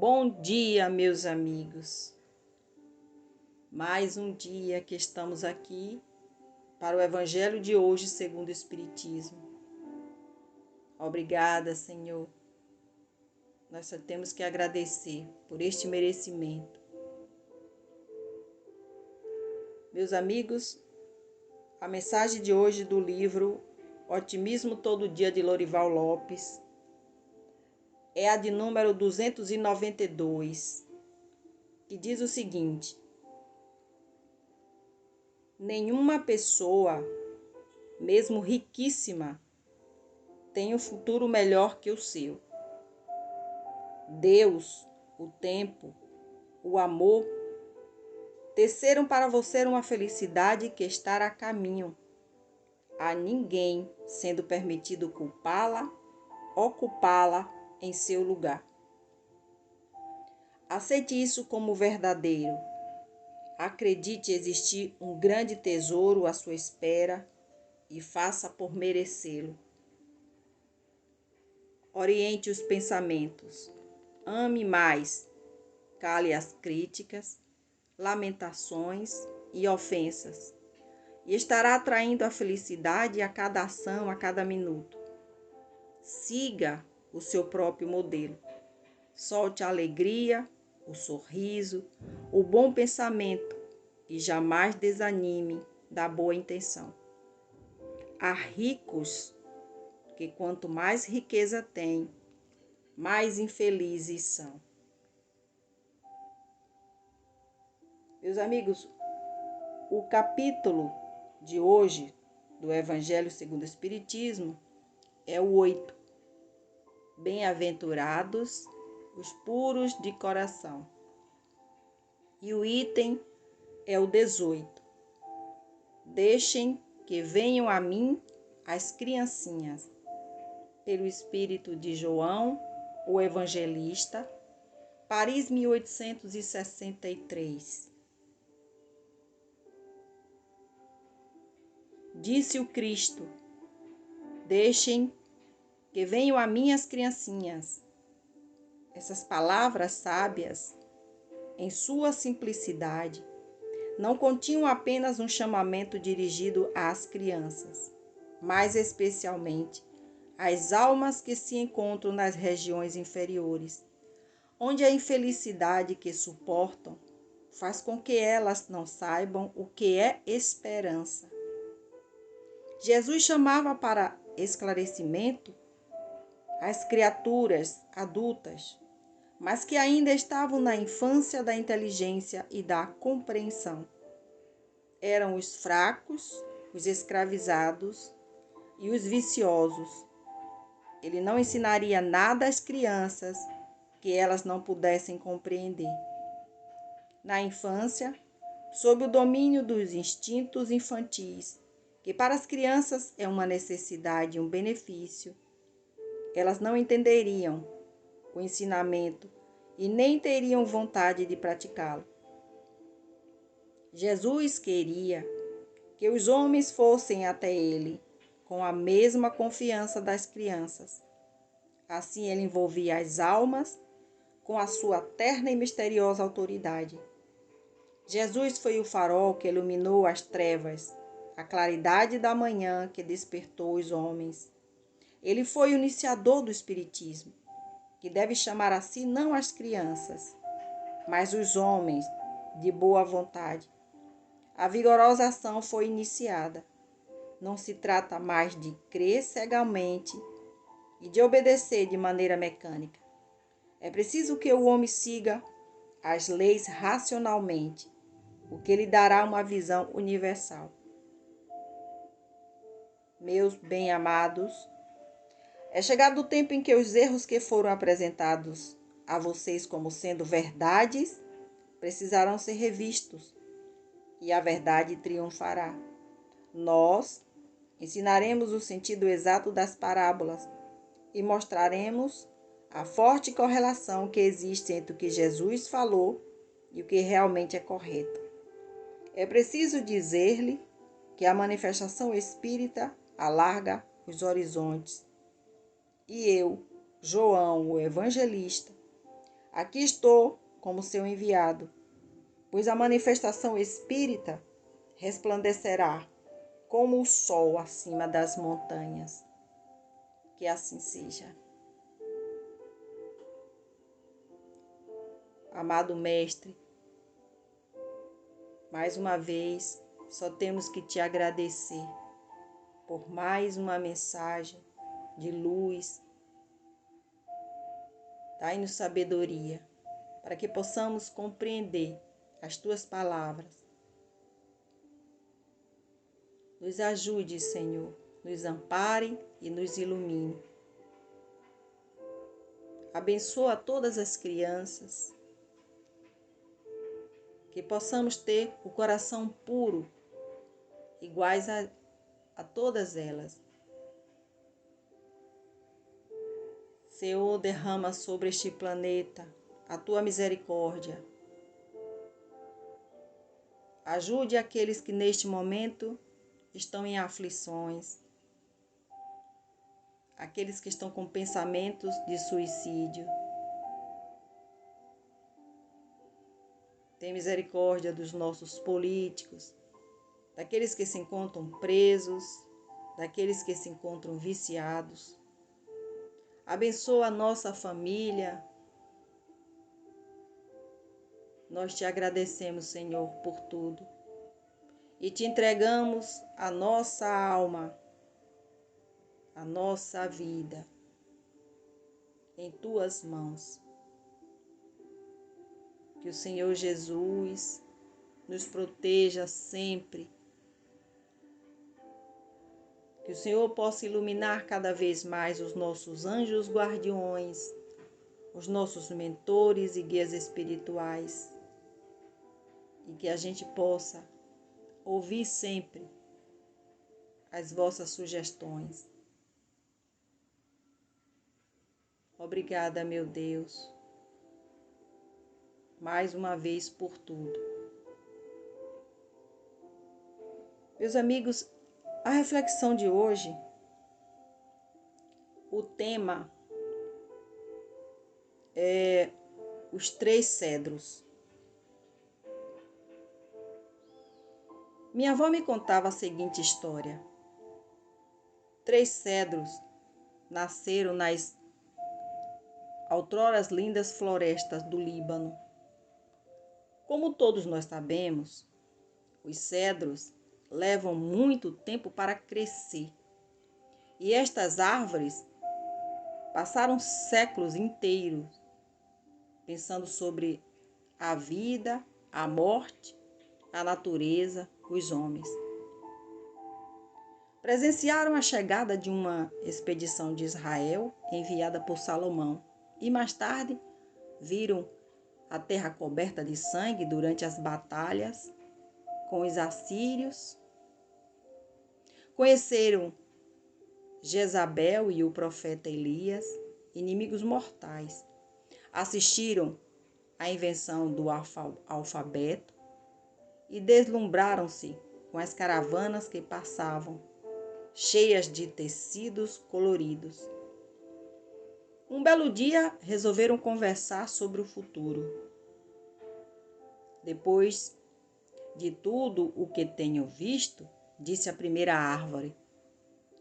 Bom dia, meus amigos. Mais um dia que estamos aqui para o Evangelho de hoje segundo o Espiritismo. Obrigada, Senhor. Nós só temos que agradecer por este merecimento. Meus amigos, a mensagem de hoje do livro Otimismo Todo Dia de Lorival Lopes é a de número 292, que diz o seguinte: nenhuma pessoa, mesmo riquíssima, tem um futuro melhor que o seu. Deus, o tempo, o amor, teceram para você uma felicidade que está a caminho. A ninguém sendo permitido culpá-la, ocupá-la em seu lugar. Aceite isso como verdadeiro. Acredite existir um grande tesouro à sua espera e faça por merecê-lo. Oriente os pensamentos. Ame mais. Cale as críticas, lamentações e ofensas. E estará atraindo a felicidade a cada ação, a cada minuto. Siga o seu próprio modelo. Solte a alegria, o sorriso, o bom pensamento e jamais desanime da boa intenção. Há ricos que quanto mais riqueza têm, mais infelizes são. Meus amigos, o capítulo de hoje do Evangelho segundo o Espiritismo é o 8. Bem-aventurados os puros de coração. E o item é o 18. Deixem que venham a mim as criancinhas. Pelo espírito de João, o Evangelista, Paris, 1863. Disse o Cristo: deixem que venham a mim as criancinhas. Essas palavras sábias, em sua simplicidade, não continham apenas um chamamento dirigido às crianças, mas especialmente às almas que se encontram nas regiões inferiores, onde a infelicidade que suportam faz com que elas não saibam o que é esperança. Jesus chamava para esclarecimento as criaturas adultas, mas que ainda estavam na infância da inteligência e da compreensão. Eram os fracos, os escravizados e os viciosos. Ele não ensinaria nada às crianças que elas não pudessem compreender. Na infância, sob o domínio dos instintos infantis, que para as crianças é uma necessidade e um benefício, elas não entenderiam o ensinamento e nem teriam vontade de praticá-lo. Jesus queria que os homens fossem até ele com a mesma confiança das crianças. Assim ele envolvia as almas com a sua terna e misteriosa autoridade. Jesus foi o farol que iluminou as trevas, a claridade da manhã que despertou os homens. Ele foi o iniciador do Espiritismo, que deve chamar a si não as crianças, mas os homens de boa vontade. A vigorosa ação foi iniciada. Não se trata mais de crer cegamente e de obedecer de maneira mecânica. É preciso que o homem siga as leis racionalmente, o que lhe dará uma visão universal. Meus bem-amados, é chegado o tempo em que os erros que foram apresentados a vocês como sendo verdades precisarão ser revistos e a verdade triunfará. Nós ensinaremos o sentido exato das parábolas e mostraremos a forte correlação que existe entre o que Jesus falou e o que realmente é correto. É preciso dizer-lhe que a manifestação espírita alarga os horizontes. E eu, João, o Evangelista, Aqui estou como seu enviado, pois a manifestação espírita resplandecerá como o sol acima das montanhas. Que assim seja. Amado Mestre, mais uma vez, só temos que te agradecer por mais uma mensagem de luz. Dai-nos sabedoria para que possamos compreender as tuas palavras. Nos ajude, Senhor, nos ampare e nos ilumine. Abençoa todas as crianças, que possamos ter o coração puro, iguais a todas elas. Senhor, derrama sobre este planeta a tua misericórdia. Ajude aqueles que neste momento estão em aflições, aqueles que estão com pensamentos de suicídio. Tem misericórdia dos nossos políticos, daqueles que se encontram presos, daqueles que se encontram viciados. Abençoa a nossa família. Nós te agradecemos, Senhor, por tudo. E te entregamos a nossa alma, a nossa vida, em tuas mãos. Que o Senhor Jesus nos proteja sempre. Que o Senhor possa iluminar cada vez mais os nossos anjos guardiões, os nossos mentores e guias espirituais. E que a gente possa ouvir sempre as vossas sugestões. Obrigada, meu Deus, mais uma vez por tudo. Meus amigos, a reflexão de hoje, o tema é os 3 cedros. Minha avó me contava a seguinte história. 3 cedros nasceram nas outroras lindas florestas do Líbano. Como todos nós sabemos, os cedros levam muito tempo para crescer. E estas árvores passaram séculos inteiros pensando sobre a vida, a morte, a natureza, os homens. Presenciaram a chegada de uma expedição de Israel enviada por Salomão e mais tarde viram a terra coberta de sangue durante as batalhas com os assírios. Conheceram Jezabel e o profeta Elias, inimigos mortais. Assistiram à invenção do alfabeto e deslumbraram-se com as caravanas que passavam, cheias de tecidos coloridos. Um belo dia, resolveram conversar sobre o futuro. Depois de tudo o que tenho visto, disse a primeira árvore,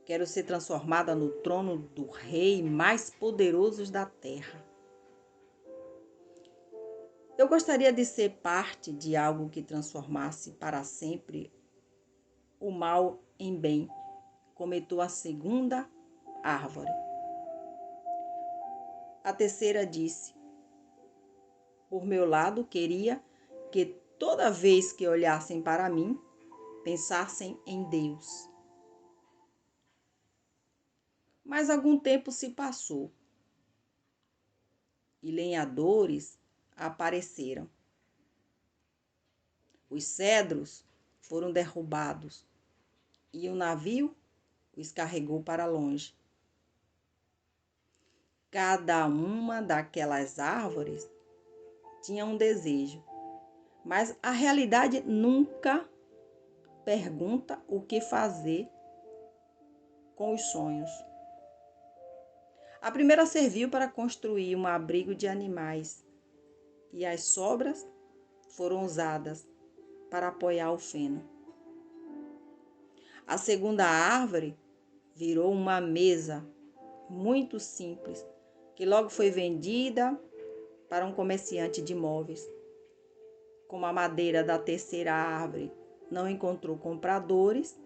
quero ser transformada no trono do rei mais poderoso da terra. Eu gostaria de ser parte de algo que transformasse para sempre o mal em bem, comentou a segunda árvore. A terceira disse, por meu lado, queria que toda vez que olhassem para mim, pensassem em Deus. Mas algum tempo se passou e lenhadores apareceram. Os cedros foram derrubados e o navio os carregou para longe. Cada uma daquelas árvores tinha um desejo, mas a realidade nunca pergunta o que fazer com os sonhos. A primeira serviu para construir um abrigo de animais e as sobras foram usadas para apoiar o feno. A segunda árvore virou uma mesa muito simples, que logo foi vendida para um comerciante de móveis. Como a madeira da terceira árvore não encontrou compradores,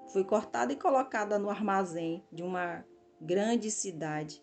foi cortada e colocada no armazém de uma grande cidade.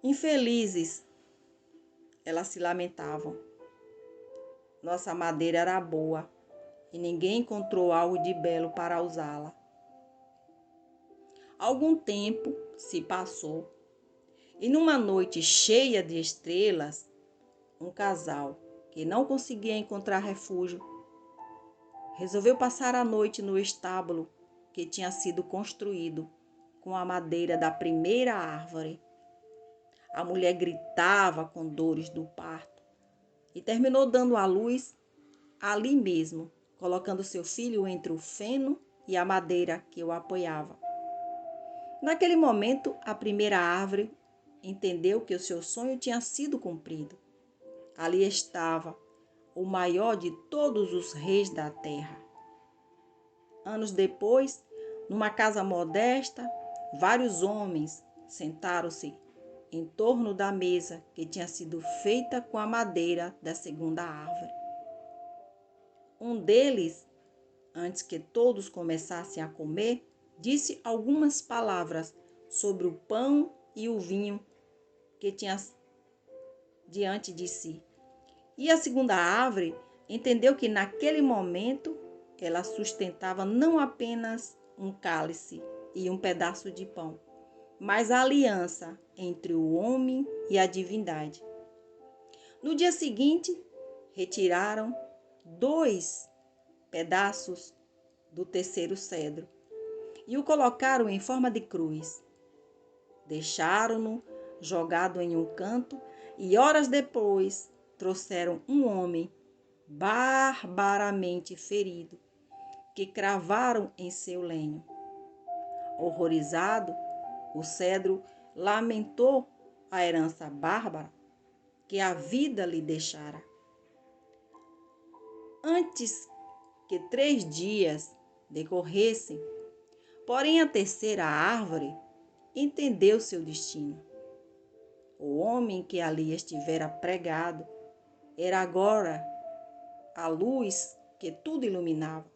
Infelizes, elas se lamentavam. Nossa madeira era boa e ninguém encontrou algo de belo para usá-la. Algum tempo se passou e numa noite cheia de estrelas, um casal que não conseguia encontrar refúgio resolveu passar a noite no estábulo que tinha sido construído com a madeira da primeira árvore. A mulher gritava com dores do parto e terminou dando à luz ali mesmo, colocando seu filho entre o feno e a madeira que o apoiava. Naquele momento, a primeira árvore entendeu que o seu sonho tinha sido cumprido. Ali estava o maior de todos os reis da terra. Anos depois, numa casa modesta, vários homens sentaram-se em torno da mesa que tinha sido feita com a madeira da segunda árvore. Um deles, antes que todos começassem a comer, disse algumas palavras sobre o pão e o vinho que tinha diante de si. E a segunda árvore entendeu que naquele momento ela sustentava não apenas um cálice e um pedaço de pão, mas a aliança entre o homem e a divindade. No dia seguinte, retiraram 2 pedaços do terceiro cedro e o colocaram em forma de cruz. Deixaram-no jogado em um canto e horas depois trouxeram um homem barbaramente ferido, que cravaram em seu lenho. Horrorizado, o cedro lamentou a herança bárbara que a vida lhe deixara. Antes que 3 dias decorressem, porém a terceira árvore entendeu seu destino. O homem que ali estivera pregado era agora a luz que tudo iluminava.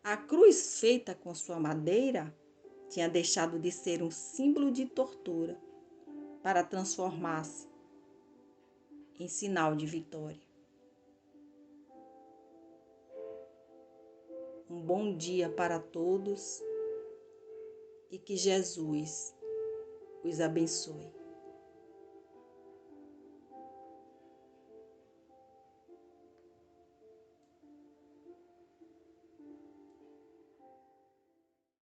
A cruz feita com sua madeira tinha deixado de ser um símbolo de tortura para transformar-se em sinal de vitória. Um bom dia para todos e que Jesus os abençoe.